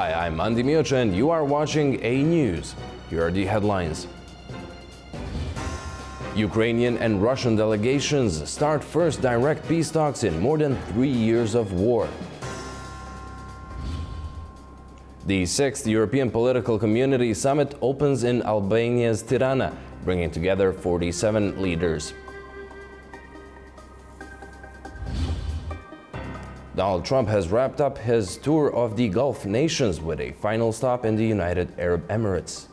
Hi, I'm Andy Miocha and you are watching A News. Here are the headlines. Ukrainian and Russian delegations start first direct peace talks in more than 3 years of war. The 6th European Political Community Summit opens in Albania's Tirana, bringing together 47 leaders. Donald Trump has wrapped up his tour of the Gulf nations with a final stop in the United Arab Emirates.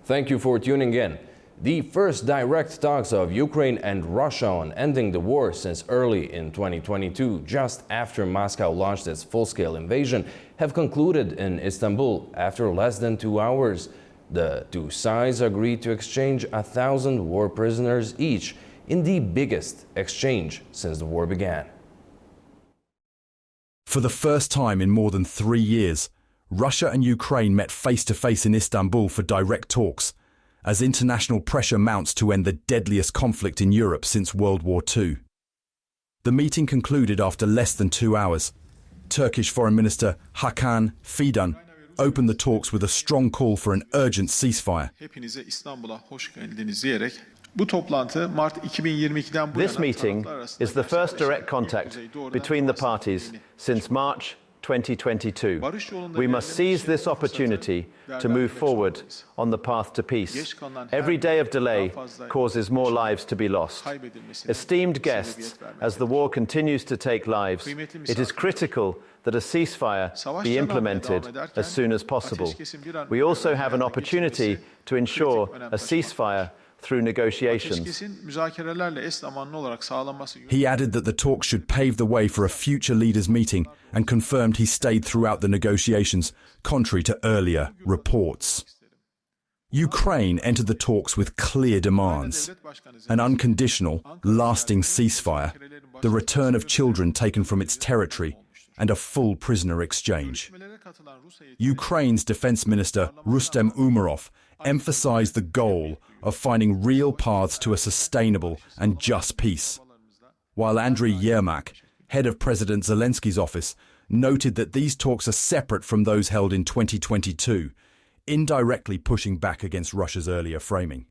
Thank you for tuning in. The first direct talks of Ukraine and Russia on ending the war since early in 2022, just after Moscow launched its full-scale invasion, have concluded in Istanbul after less than 2 hours. The two sides agreed to exchange 1,000 war prisoners each in the biggest exchange since the war began. For the first time in more than 3 years, Russia and Ukraine met face-to-face in Istanbul for direct talks, as international pressure mounts to end the deadliest conflict in Europe since World War II. The meeting concluded after less than 2 hours. Turkish Foreign Minister Hakan Fidan opened the talks with a strong call for an urgent ceasefire. This meeting is the first direct contact between the parties since March 2022. We must seize this opportunity to move forward on the path to peace. Every day of delay causes more lives to be lost. Esteemed guests, as the war continues to take lives, it is critical that a ceasefire be implemented as soon as possible. We also have an opportunity to ensure a ceasefire through negotiations. He added that the talks should pave the way for a future leaders' meeting and confirmed he stayed throughout the negotiations, contrary to earlier reports. Ukraine entered the talks with clear demands: an unconditional, lasting ceasefire, the return of children taken from its territory, and a full prisoner exchange. Ukraine's Defense Minister Rustem Umerov emphasized the goal of finding real paths to a sustainable and just peace, while Andriy Yermak, head of President Zelensky's office, noted that these talks are separate from those held in 2022, indirectly pushing back against Russia's earlier framing.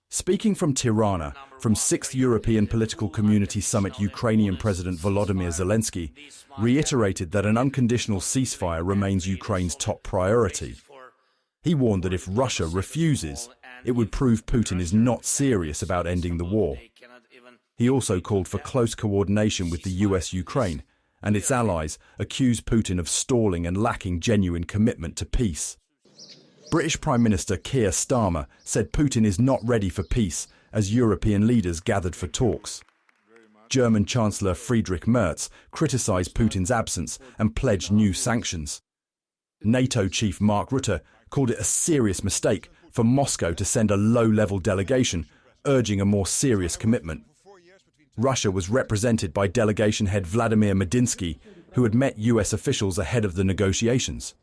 Speaking from Tirana, from 6th European Political Community Summit, Ukrainian President Volodymyr Zelensky reiterated that an unconditional ceasefire remains Ukraine's top priority. He warned that if Russia refuses, it would prove Putin is not serious about ending the war. He also called for close coordination with the US-Ukraine, and its allies accused Putin of stalling and lacking genuine commitment to peace. British Prime Minister Keir Starmer said Putin is not ready for peace as European leaders gathered for talks. German Chancellor Friedrich Merz criticized Putin's absence and pledged new sanctions. NATO chief Mark Rutte called it a serious mistake for Moscow to send a low-level delegation, urging a more serious commitment. Russia was represented by delegation head Vladimir Medinsky, who had met US officials ahead of the negotiations.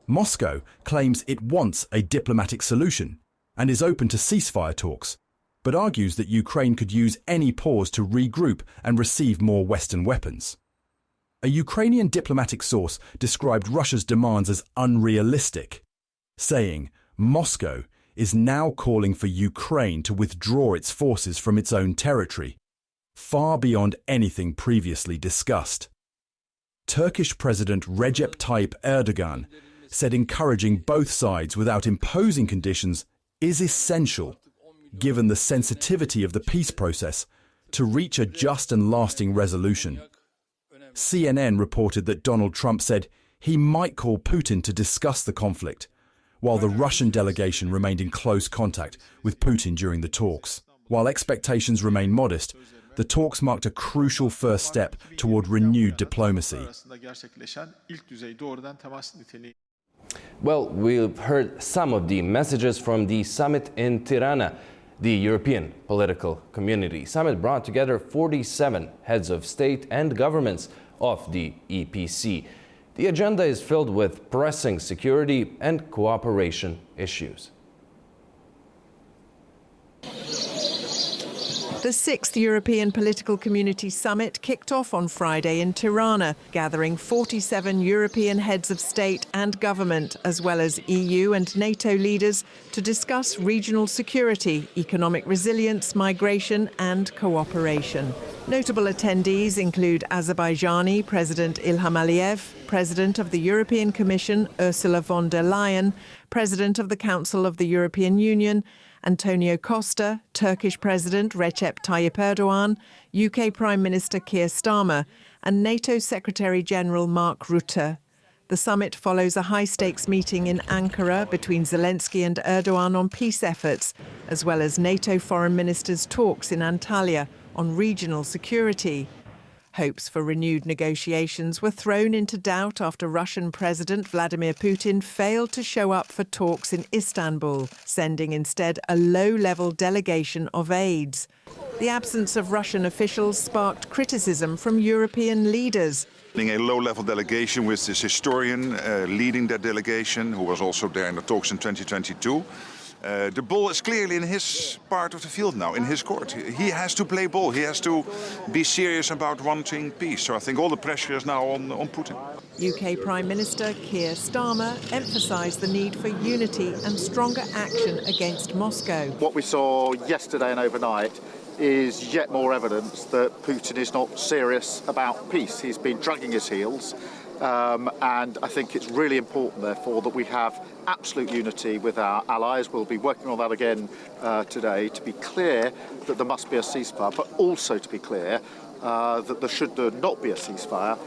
Moscow claims it wants a diplomatic solution and is open to ceasefire talks, but argues that Ukraine could use any pause to regroup and receive more Western weapons. A Ukrainian diplomatic source described Russia's demands as unrealistic, saying Moscow is now calling for Ukraine to withdraw its forces from its own territory, far beyond anything previously discussed. Turkish President Recep Tayyip Erdogan said encouraging both sides without imposing conditions is essential, given the sensitivity of the peace process, to reach a just and lasting resolution. CNN reported that Donald Trump said he might call Putin to discuss the conflict, while the Russian delegation remained in close contact with Putin during the talks. While expectations remain modest, the talks marked a crucial first step toward renewed diplomacy. Well, we've heard some of the messages from the summit in Tirana. The European Political Community Summit brought together 47 heads of state and governments of the EPC. The agenda is filled with pressing security and cooperation issues. The 6th European Political Community Summit kicked off on Friday in Tirana, gathering 47 European heads of state and government, as well as EU and NATO leaders, to discuss regional security, economic resilience, migration and cooperation. Notable attendees include Azerbaijani President Ilham Aliyev, President of the European Commission Ursula von der Leyen, President of the Council of the European Union, Antonio Costa, Turkish President Recep Tayyip Erdogan, UK Prime Minister Keir Starmer, and NATO Secretary-General Mark Rutte. The summit follows a high-stakes meeting in Ankara between Zelensky and Erdogan on peace efforts, as well as NATO foreign ministers' talks in Antalya on regional security. Hopes for renewed negotiations were thrown into doubt after Russian President Vladimir Putin failed to show up for talks in Istanbul, sending instead a low-level delegation of aides. The absence of Russian officials sparked criticism from European leaders. A low-level delegation with this historian leading that delegation, who was also there in the talks in 2022. The ball is clearly in his part of the field now, in his court. He has to play ball. He has to be serious about wanting peace. So I think all the pressure is now on Putin. UK Prime Minister Keir Starmer emphasised the need for unity and stronger action against Moscow. What we saw yesterday and overnight is yet more evidence that Putin is not serious about peace. He's been dragging his heels. And I think it's really important, therefore, that we have absolute unity with our allies. We'll be working on that again today to be clear that there must be a ceasefire, but also to be clear that should there not be a ceasefire,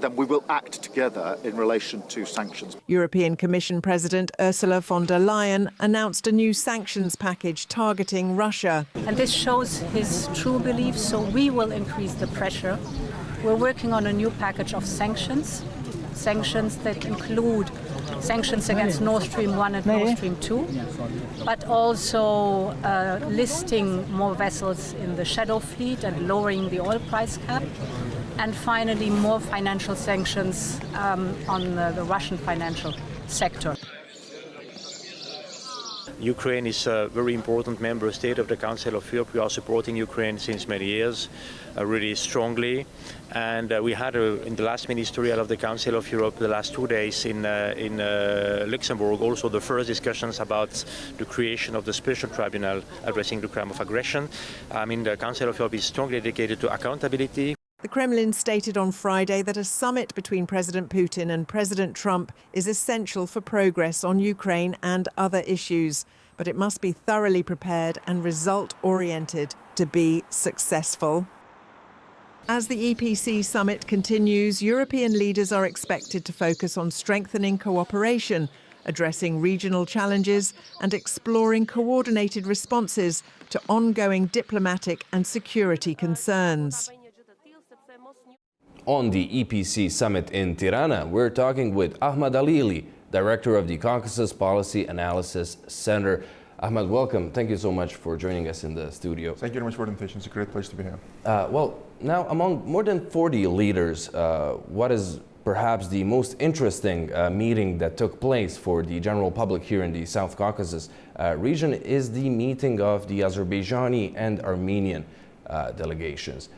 then we will act together in relation to sanctions. European Commission President Ursula von der Leyen announced a new sanctions package targeting Russia. And this shows his true beliefs, so we will increase the pressure. We're working on a new package of sanctions that include sanctions against Nord Stream 1 and Nord Stream 2, but also listing more vessels in the shadow fleet and lowering the oil price cap, and finally more financial sanctions on the Russian financial sector. Ukraine is a very important member state of the Council of Europe. We are supporting Ukraine since many years, really strongly. And we had, in the last ministerial of the Council of Europe, the last 2 days in Luxembourg, also the first discussions about the creation of the special tribunal addressing the crime of aggression. The Council of Europe is strongly dedicated to accountability. The Kremlin stated on Friday that a summit between President Putin and President Trump is essential for progress on Ukraine and other issues, but it must be thoroughly prepared and result-oriented to be successful. As the EPC summit continues, European leaders are expected to focus on strengthening cooperation, addressing regional challenges and exploring coordinated responses to ongoing diplomatic and security concerns. On the EPC summit in Tirana, we're talking with Ahmed Ali, Director of the Caucasus Policy Analysis Center. Ahmed, welcome. Thank you so much for joining us in the studio. Thank you very much for the invitation. It's a great place to be here. Well, now among more than 40 leaders, what is perhaps the most interesting meeting that took place for the general public here in the South Caucasus region is the meeting of the Azerbaijani and Armenian delegations.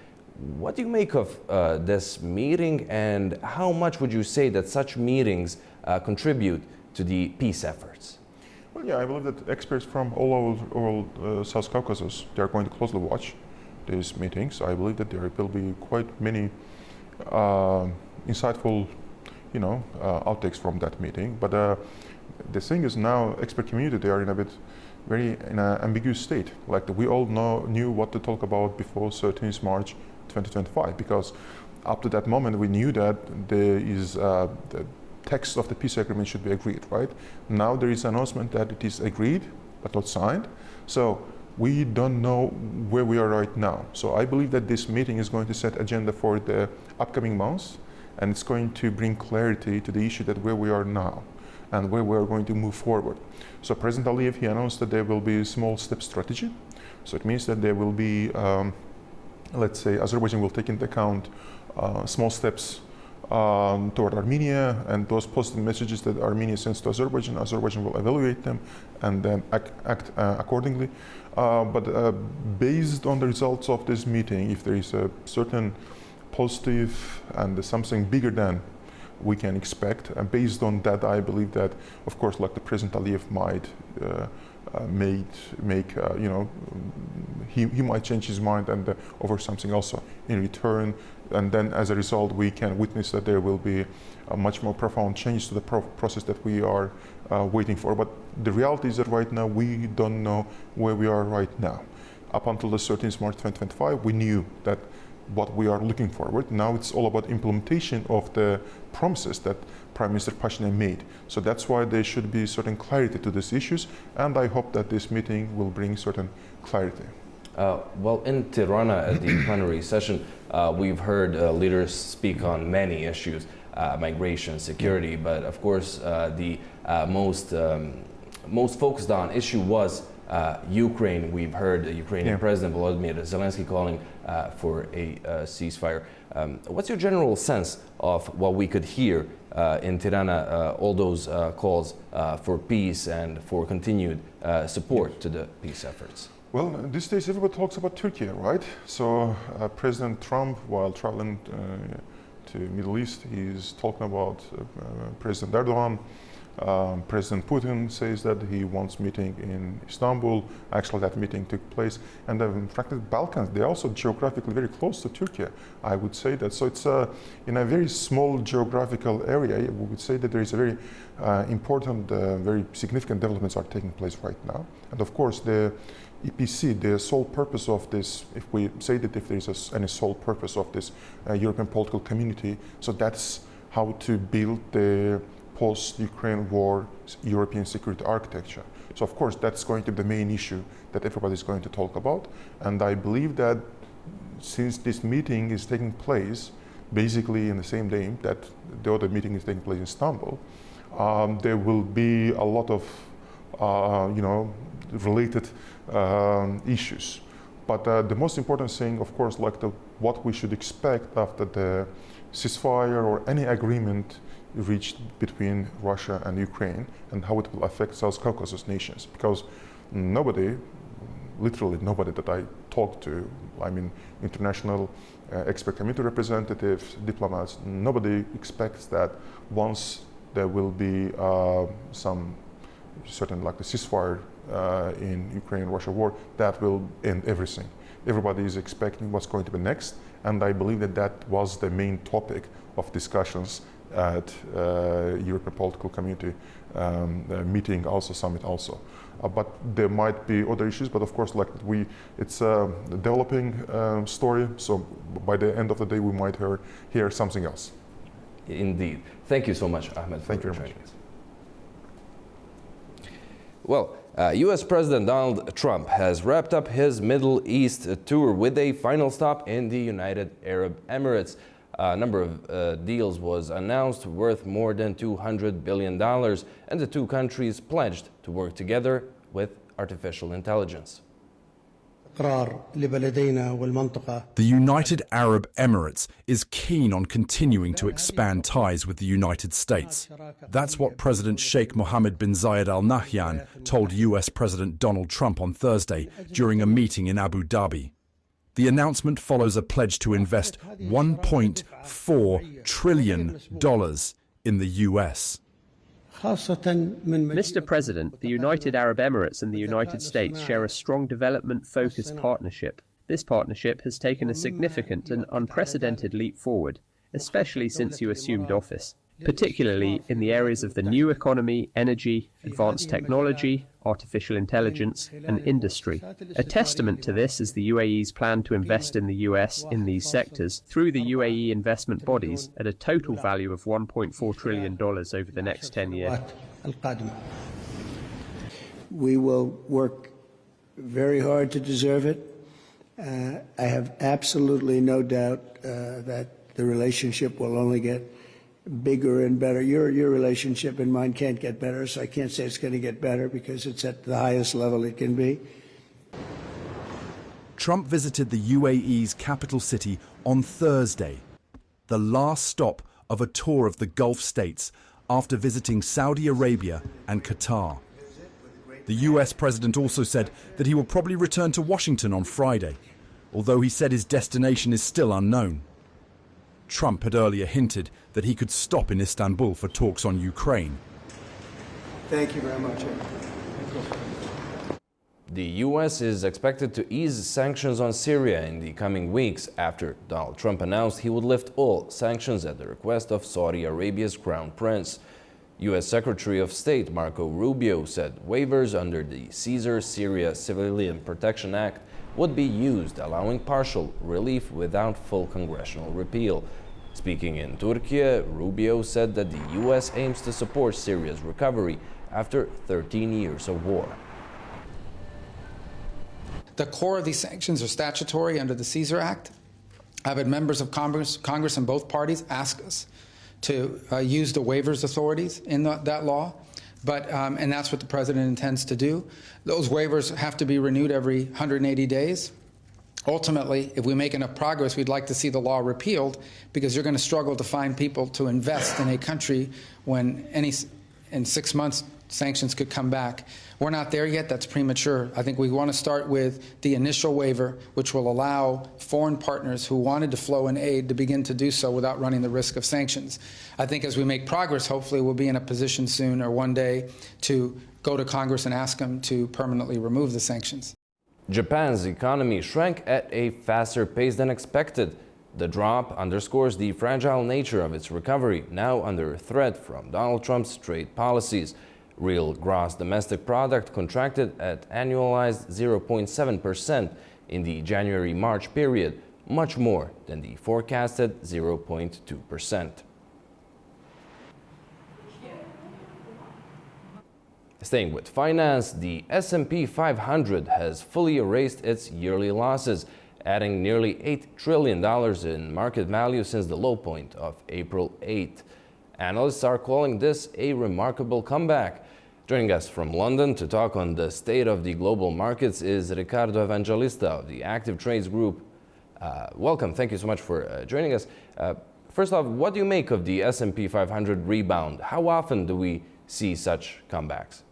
What do you make of this meeting, and how much would you say that such meetings contribute to the peace efforts? Well, yeah, I believe that experts from all over South Caucasus, they are going to closely watch these meetings. I believe that there will be quite many insightful, outtakes from that meeting. But the thing is now, expert community, they are in an ambiguous state. Like we all knew what to talk about before 13th March 2025, because up to that moment we knew that there is the text of the peace agreement should be agreed, right? Now there is an announcement that it is agreed but not signed. So we don't know where we are right now. So I believe that this meeting is going to set agenda for the upcoming months, and it's going to bring clarity to the issue that where we are now and where we are going to move forward. So President Aliyev, he announced that there will be a small step strategy. So it means that there will be let's say Azerbaijan will take into account small steps toward Armenia, and those positive messages that Armenia sends to Azerbaijan, Azerbaijan will evaluate them and then act accordingly. But based on the results of this meeting, if there is a certain positive and something bigger than we can expect, and based on that, I believe that, of course, like the President Aliyev might he might change his mind and offer something also in return, and then as a result we can witness that there will be a much more profound change to the process that we are waiting for. But the reality is that right now we don't know where we are right now. Up until the 13th March 2025, we knew that what we are looking forward. Now it's all about implementation of the promises that Prime Minister Pashinyan made. So that's why there should be certain clarity to these issues, and I hope that this meeting will bring certain clarity. Well, in Tirana at the plenary session, we've heard leaders speak on many issues, migration, security, but of course the most focused on issue was Ukraine. We've heard the Ukrainian President Volodymyr Zelensky calling for a ceasefire. What's your general sense of what we could hear in Tirana, all those calls for peace and for continued support to the peace efforts? Well, these days everybody talks about Turkey, right? So President Trump, while traveling to Middle East, he's talking about President Erdogan. President Putin says that he wants meeting in Istanbul. Actually, that meeting took place. And in fact, the Balkans, they're also geographically very close to Turkey, I would say that. So it's in a very small geographical area, we would say that there is a very important, very significant developments are taking place right now. And of course, the EPC, the sole purpose of this, if we say that if there is any sole purpose of this European political community, so that's how to build the post-Ukraine war European security architecture. So of course that's going to be the main issue that everybody is going to talk about. And I believe that since this meeting is taking place basically in the same day that the other meeting is taking place in Istanbul, there will be a lot of related issues. But the most important thing, of course, like what we should expect after the ceasefire or any agreement reached between Russia and Ukraine, and how it will affect South Caucasus nations. Because nobody, literally nobody that I talked to, I mean international expert committee representatives, diplomats, nobody expects that once there will be some certain like the ceasefire in Ukraine-Russia war, that will end everything. Everybody is expecting what's going to be next, and I believe that that was the main topic of discussions at European Political Community meeting, also summit also. But there might be other issues, but of course, like it's a developing story, so by the end of the day we might hear something else. Indeed. Thank you so much, Ahmed. Thank you very much. Well, US President Donald Trump has wrapped up his Middle East tour with a final stop in the United Arab Emirates. A number of deals was announced worth more than $200 billion, and the two countries pledged to work together with artificial intelligence. The United Arab Emirates is keen on continuing to expand ties with the United States. That's what President Sheikh Mohammed bin Zayed Al Nahyan told US President Donald Trump on Thursday during a meeting in Abu Dhabi. The announcement follows a pledge to invest $1.4 trillion in the US. Mr. President, the United Arab Emirates and the United States share a strong development-focused partnership. This partnership has taken a significant and unprecedented leap forward, especially since you assumed office, particularly in the areas of the new economy, energy, advanced technology, artificial intelligence, and industry. A testament to this is the UAE's plan to invest in the US in these sectors through the UAE investment bodies at a total value of $1.4 trillion over the next 10 years. We will work very hard to deserve it. I have absolutely no doubt that the relationship will only get bigger and better. Your relationship and mine can't get better, so I can't say it's going to get better because it's at the highest level it can be. Trump visited the UAE's capital city on Thursday, the last stop of a tour of the Gulf states after visiting Saudi Arabia and Qatar. The US president also said that he will probably return to Washington on Friday, although he said his destination is still unknown. Trump had earlier hinted that he could stop in Istanbul for talks on Ukraine. Thank you very much. The US is expected to ease sanctions on Syria in the coming weeks after Donald Trump announced he would lift all sanctions at the request of Saudi Arabia's Crown Prince. US Secretary of State Marco Rubio said waivers under the Caesar Syria Civilian Protection Act would be used, allowing partial relief without full congressional repeal. Speaking in Turkey, Rubio said that the US aims to support Syria's recovery after 13 years of war. The core of these sanctions are statutory under the Caesar Act. I've had members of Congress in both parties ask us to use the waivers authorities in that law, and that's what the president intends to do. Those waivers have to be renewed every 180 days. Ultimately, if we make enough progress, we'd like to see the law repealed, because you're going to struggle to find people to invest in a country when in 6 months sanctions could come back. We're not there yet. That's premature. I think we want to start with the initial waiver, which will allow foreign partners who wanted to flow in aid to begin to do so without running the risk of sanctions. I think as we make progress, hopefully we'll be in a position soon or one day to go to Congress and ask them to permanently remove the sanctions. Japan's economy shrank at a faster pace than expected. The drop underscores the fragile nature of its recovery, now under threat from Donald Trump's trade policies. Real gross domestic product contracted at annualized 0.7% in the January-March period, much more than the forecasted 0.2%. Staying with finance, the S&P 500 has fully erased its yearly losses, adding nearly $8 trillion in market value since the low point of April 8. Analysts are calling this a remarkable comeback. Joining us from London to talk on the state of the global markets is Ricardo Evangelista of the Active Trades Group. Welcome. Thank you so much for joining us. First off, what do you make of the S&P 500 rebound? How often do we see such comebacks?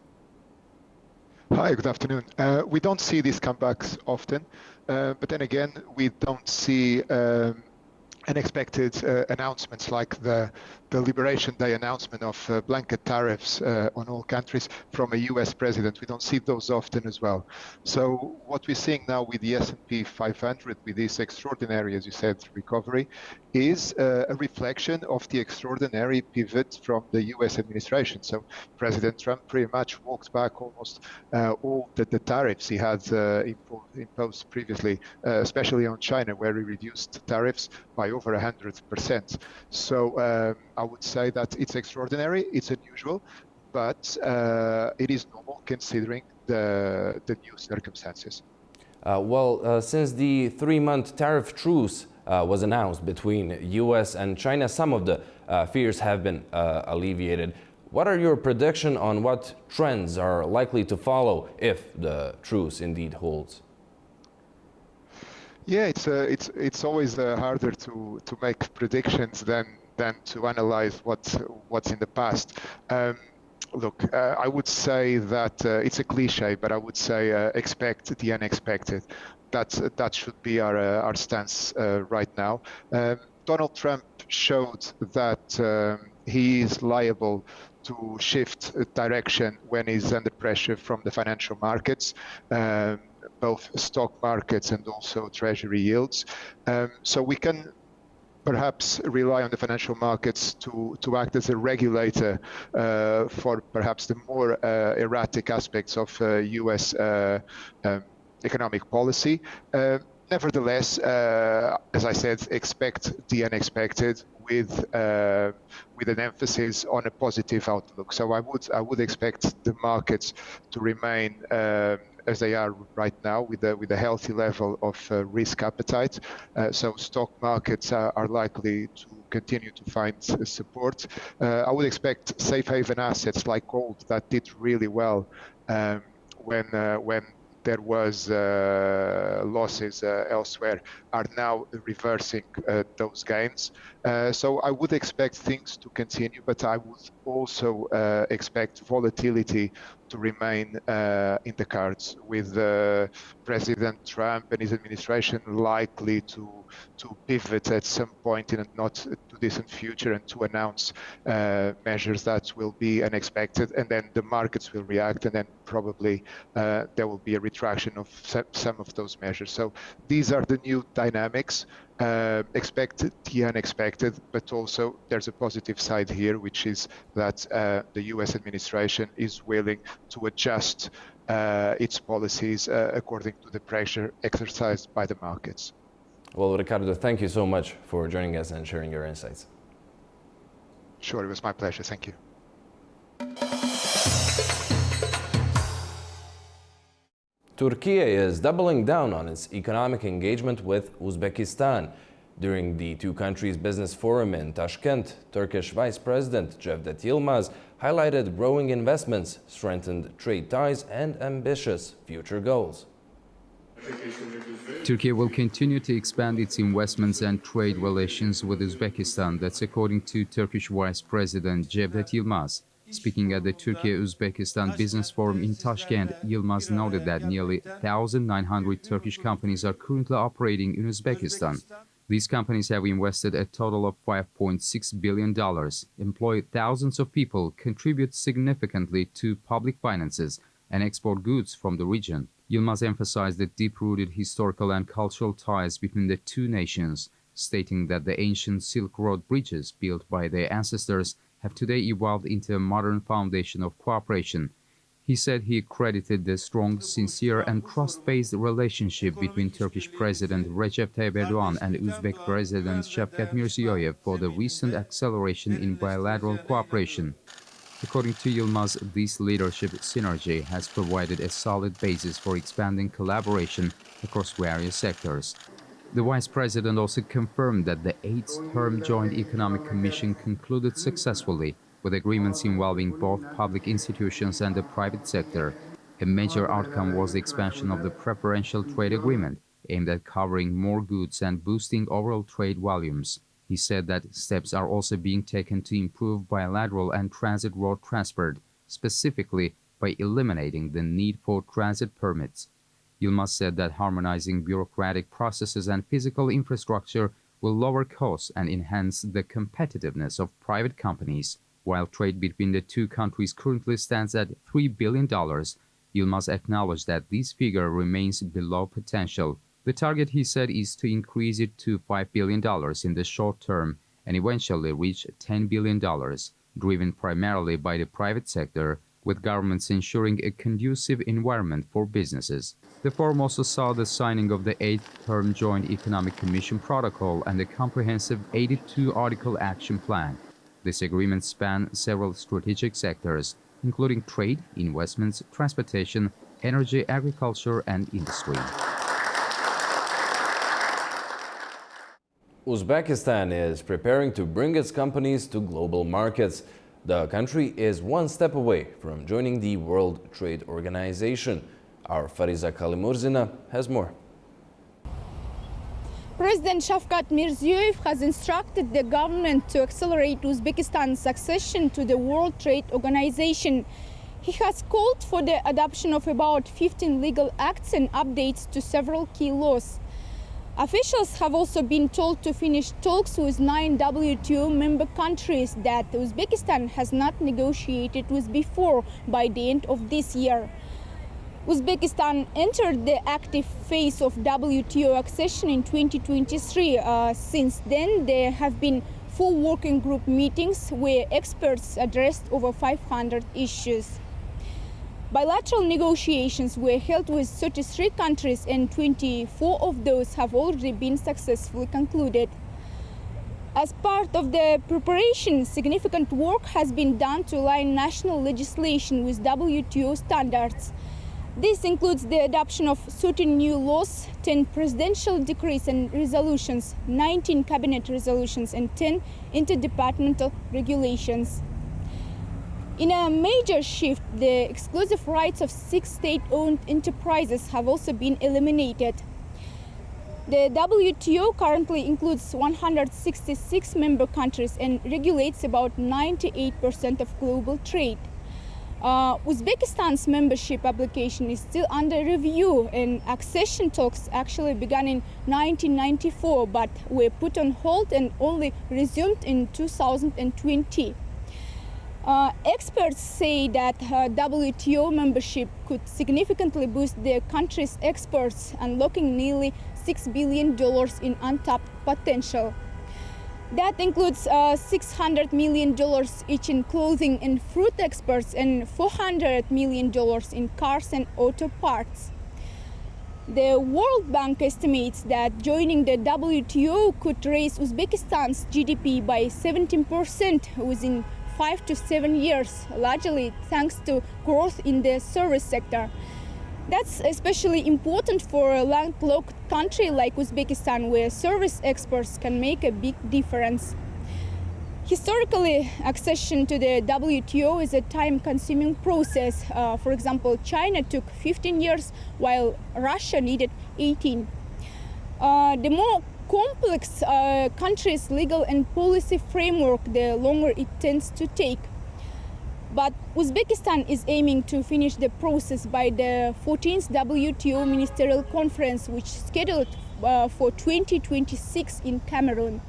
Hi, good afternoon. We don't see these comebacks often, but then again, we don't see unexpected announcements like the Liberation Day announcement of blanket tariffs on all countries from a US president. We don't see those often as well. So what we're seeing now with the S&P 500, with this extraordinary, as you said, recovery, is a reflection of the extraordinary pivot from the US administration. So President Trump pretty much walked back almost all the tariffs he had imposed previously, especially on China, where he reduced tariffs by over 100%. So I would say that it's extraordinary, it's unusual, but it is normal considering the new circumstances. Since the 3-month tariff truce was announced between US and China, some of the fears have been alleviated. What are your predictions on what trends are likely to follow if the truce indeed holds? Yeah, it's always harder to make predictions than to analyze what's in the past. Look, I would say that it's a cliche, but I would say expect the unexpected. That should be our stance right now. Donald Trump showed that he is liable to shift direction when he's under pressure from the financial markets, both stock markets and also treasury yields. So we can perhaps rely on the financial markets to act as a regulator for perhaps the more erratic aspects of US economic policy. Nevertheless, as I said, expect the unexpected with an emphasis on a positive outlook. So I would expect the markets to remain as they are right now, with a healthy level of risk appetite. So stock markets are likely to continue to find support. I would expect safe haven assets like gold that did really well when there was losses elsewhere are now reversing those gains. So I would expect things to continue, but I would also expect volatility to remain in the cards, with President Trump and his administration likely to pivot at some point in a not too distant future and to announce measures that will be unexpected, and then the markets will react, and then probably there will be a retraction of some of those measures. So these are the new dynamics. Expected the unexpected, but also there's a positive side here, which is that the US administration is willing to adjust its policies according to the pressure exercised by the markets. Well, Ricardo, thank you so much for joining us and sharing your insights. Sure, it was my pleasure. Thank you. Turkey is doubling down on its economic engagement with Uzbekistan. During the two countries' business forum in Tashkent, Turkish Vice President Cevdet Yilmaz highlighted growing investments, strengthened trade ties, and ambitious future goals. Turkey will continue to expand its investments and trade relations with Uzbekistan. That's according to Turkish Vice President Cevdet Yilmaz. Speaking at the Turkey-Uzbekistan Business Forum in Tashkent, Yilmaz noted that nearly 1,900 Turkish companies are currently operating in Uzbekistan. These companies have invested a total of $5.6 billion, employ thousands of people, contribute significantly to public finances, and export goods from the region. Yilmaz emphasized the deep-rooted historical and cultural ties between the two nations, stating that the ancient Silk Road bridges built by their ancestors have today evolved into a modern foundation of cooperation. He said he credited the strong, sincere and trust-based relationship between Turkish President Recep Tayyip Erdogan and Uzbek President Shavkat Mirziyoyev for the recent acceleration in bilateral cooperation. According to Yilmaz, this leadership synergy has provided a solid basis for expanding collaboration across various sectors. The Vice President also confirmed that the 8th Term Joint Economic Commission concluded successfully, with agreements involving both public institutions and the private sector. A major outcome was the expansion of the preferential trade agreement, aimed at covering more goods and boosting overall trade volumes. He said that steps are also being taken to improve bilateral and transit road transport, specifically by eliminating the need for transit permits. Yilmaz said that harmonizing bureaucratic processes and physical infrastructure will lower costs and enhance the competitiveness of private companies. While trade between the two countries currently stands at $3 billion, Yilmaz acknowledged that this figure remains below potential. The target, he said, is to increase it to $5 billion in the short term and eventually reach $10 billion, driven primarily by the private sector, with governments ensuring a conducive environment for businesses. The forum also saw the signing of the 8th Term Joint Economic Commission Protocol and a comprehensive 82-article action plan. This agreement spans several strategic sectors, including trade, investments, transportation, energy, agriculture, and industry. Uzbekistan is preparing to bring its companies to global markets. The country is one step away from joining the World Trade Organization. Our Fariza Kalimurzina has more. President Shavkat Mirziyoyev has instructed the government to accelerate Uzbekistan's accession to the World Trade Organization. He has called for the adoption of about 15 legal acts and updates to several key laws. Officials have also been told to finish talks with 9 WTO member countries that Uzbekistan has not negotiated with before by the end of this year. Uzbekistan entered the active phase of WTO accession in 2023. Since then, there have been 4 working group meetings where experts addressed over 500 issues. Bilateral negotiations were held with 33 countries and 24 of those have already been successfully concluded. As part of the preparation, significant work has been done to align national legislation with WTO standards. This includes the adoption of certain new laws, 10 presidential decrees and resolutions, 19 cabinet resolutions, and 10 interdepartmental regulations. In a major shift, the exclusive rights of 6 state-owned enterprises have also been eliminated. The WTO currently includes 166 member countries and regulates about 98% of global trade. Uzbekistan's membership application is still under review, and accession talks actually began in 1994 but were put on hold and only resumed in 2020. Experts say that WTO membership could significantly boost their country's exports, unlocking nearly $6 billion in untapped potential. That includes $600 million each in clothing and fruit exports and $400 million in cars and auto parts. The World Bank estimates that joining the WTO could raise Uzbekistan's GDP by 17% within 5 to 7 years, largely thanks to growth in the service sector. That's especially important for a landlocked country like Uzbekistan, where service exports can make a big difference. Historically, accession to the WTO is a time-consuming process. For example, China took 15 years, while Russia needed 18. The more complex country's legal and policy framework, the longer it tends to take. But Uzbekistan is aiming to finish the process by the 14th WTO Ministerial Conference, which is scheduled for 2026 in Cameroon.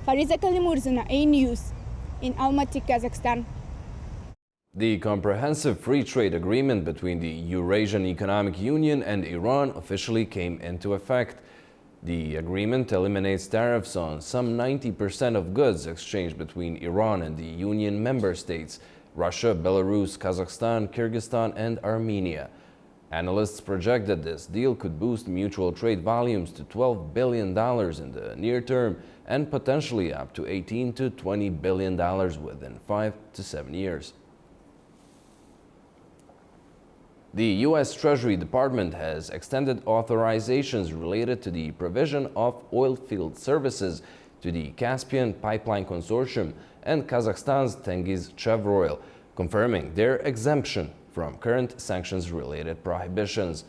Fariza Kalimurzina, A News, in Almaty, Kazakhstan. The comprehensive free trade agreement between the Eurasian Economic Union and Iran officially came into effect. The agreement eliminates tariffs on some 90% of goods exchanged between Iran and the Union member states, Russia, Belarus, Kazakhstan, Kyrgyzstan, and Armenia. Analysts project that this deal could boost mutual trade volumes to $12 billion in the near term and potentially up to $18 to $20 billion within 5 to 7 years. The U.S. Treasury Department has extended authorizations related to the provision of oil field services to the Caspian Pipeline Consortium and Kazakhstan's Tengiz Chevroil, confirming their exemption from current sanctions-related prohibitions.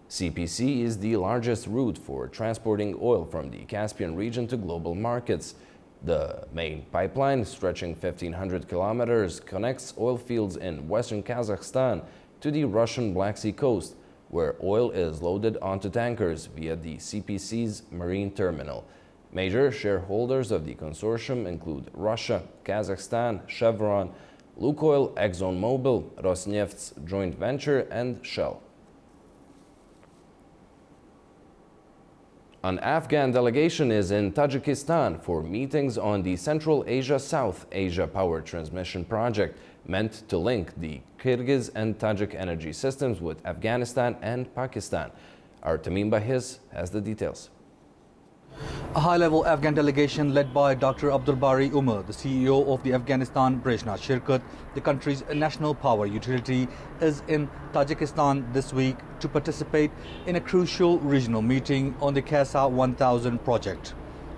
CPC is the largest route for transporting oil from the Caspian region to global markets. The main pipeline, stretching 1,500 kilometers, connects oil fields in western Kazakhstan to the Russian Black Sea coast, where oil is loaded onto tankers via the CPC's marine terminal. Major shareholders of the consortium include Russia, Kazakhstan, Chevron, Lukoil, ExxonMobil, Rosneft's joint venture, and Shell. An Afghan delegation is in Tajikistan for meetings on the Central Asia-South Asia power transmission project, meant to link the Kyrgyz and Tajik energy systems with Afghanistan and Pakistan. Our Tamim Bahiz has the details. A high-level Afghan delegation led by Dr. Abdul Bari Umar, the CEO of the Afghanistan Breshna Shirkat, the country's national power utility, is in Tajikistan this week to participate in a crucial regional meeting on the CASA 1000 project.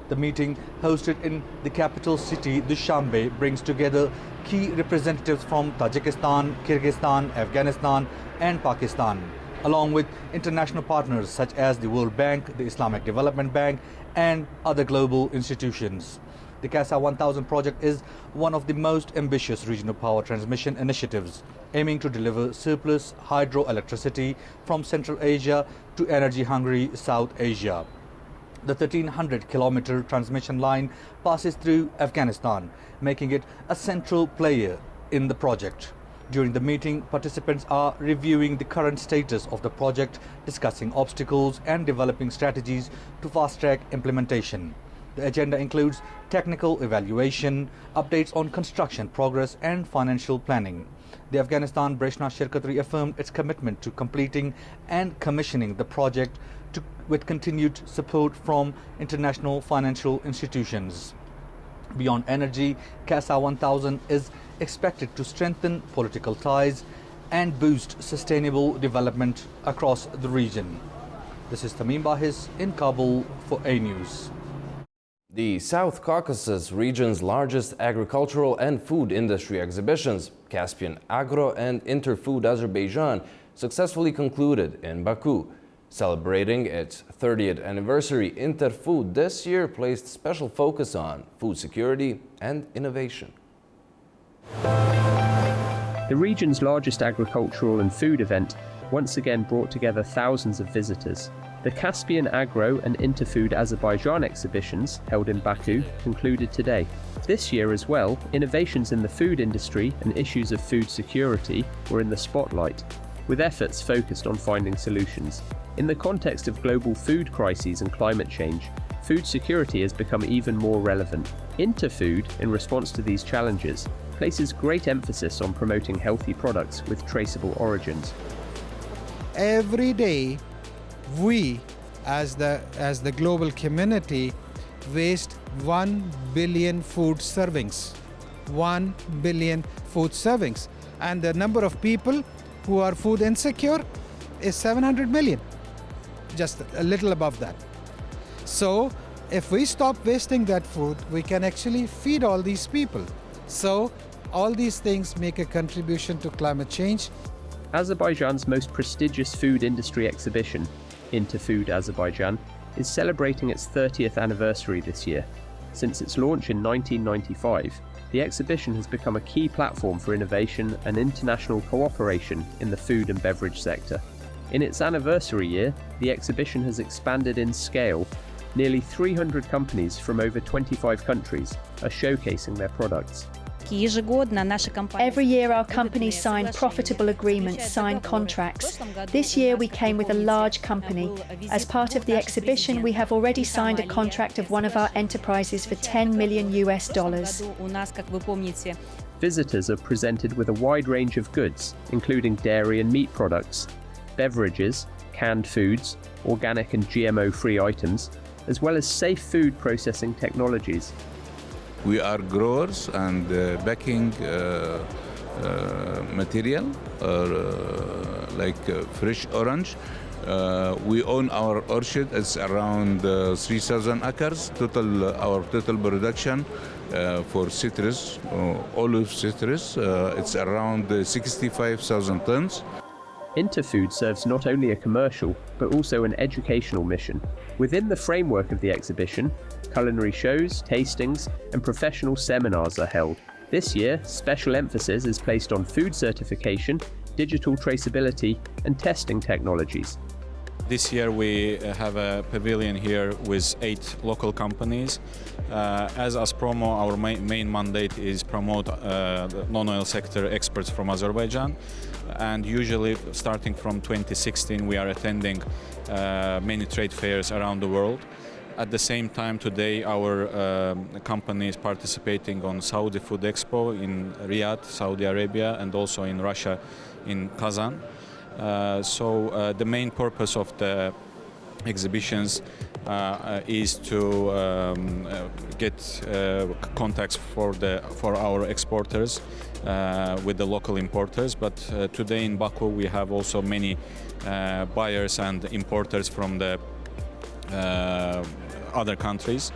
The meeting, hosted in the capital city Dushanbe, brings together key representatives from Tajikistan, Kyrgyzstan, Afghanistan and Pakistan, along with international partners such as the World Bank, the Islamic Development Bank and other global institutions. The CASA 1000 project is one of the most ambitious regional power transmission initiatives, aiming to deliver surplus hydroelectricity from Central Asia to energy-hungry South Asia. The 1,300-kilometer transmission line passes through Afghanistan, making it a central player in the project. During the meeting, participants are reviewing the current status of the project, discussing obstacles and developing strategies to fast-track implementation. The agenda includes technical evaluation, updates on construction progress and financial planning. The Afghanistan Breshna Shirkat reaffirmed its commitment to completing and commissioning the project with continued support from international financial institutions. Beyond energy, CASA 1000 is expected to strengthen political ties and boost sustainable development across the region. This is Tamim Bahiz in Kabul for A News. The South Caucasus region's largest agricultural and food industry exhibitions, Caspian Agro and Interfood Azerbaijan, successfully concluded in Baku. Celebrating its 30th anniversary, Interfood this year placed special focus on food security and innovation. The region's largest agricultural and food event once again brought together thousands of visitors. The Caspian Agro and Interfood Azerbaijan exhibitions, held in Baku, concluded today. This year as well, innovations in the food industry and issues of food security were in the spotlight, with efforts focused on finding solutions. In the context of global food crises and climate change, food security has become even more relevant. Interfood, in response to these challenges, places great emphasis on promoting healthy products with traceable origins. Every day, we, as the global community, waste 1 billion food servings. 1 billion food servings. And the number of people who are food insecure is 700 million. Just a little above that. So if we stop wasting that food, we can actually feed all these people. So all these things make a contribution to climate change. Azerbaijan's most prestigious food industry exhibition, Interfood Azerbaijan, is celebrating its 30th anniversary this year. Since its launch in 1995, the exhibition has become a key platform for innovation and international cooperation in the food and beverage sector. In its anniversary year, the exhibition has expanded in scale. Nearly 300 companies from over 25 countries are showcasing their products. Every year our companies sign profitable agreements, sign contracts. This year we came with a large company. As part of the exhibition, we have already signed a contract of one of our enterprises for $10 million. Visitors are presented with a wide range of goods, including dairy and meat products, beverages, canned foods, organic and GMO-free items, as well as safe food processing technologies. We are growers and backing material, like fresh orange. We own our orchard. It's around 3,000 acres. Our total production for citrus, olive citrus, it's around 65,000 tons. Interfood serves not only a commercial, but also an educational mission. Within the framework of the exhibition, culinary shows, tastings, and professional seminars are held. This year, special emphasis is placed on food certification, digital traceability, and testing technologies. This year we have a pavilion here with 8 local companies. As Aspromo, our main mandate is promote non-oil sector experts from Azerbaijan. And usually, starting from 2016, we are attending many trade fairs around the world. At the same time, today our company is participating on Saudi Food Expo in Riyadh, Saudi Arabia, and also in Russia, in Kazan. So the main purpose of the exhibitions is to get contacts for our exporters with the local importers. But today in Baku we have also many buyers and importers from the other countries.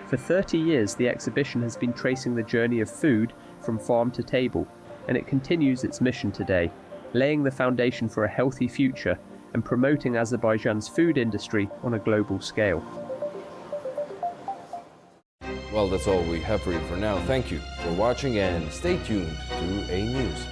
For 30 years, the exhibition has been tracing the journey of food from farm to table, and it continues its mission today, laying the foundation for a healthy future and promoting Azerbaijan's food industry on a global scale. Well, that's all we have for you for now. Thank you for watching and stay tuned to A News.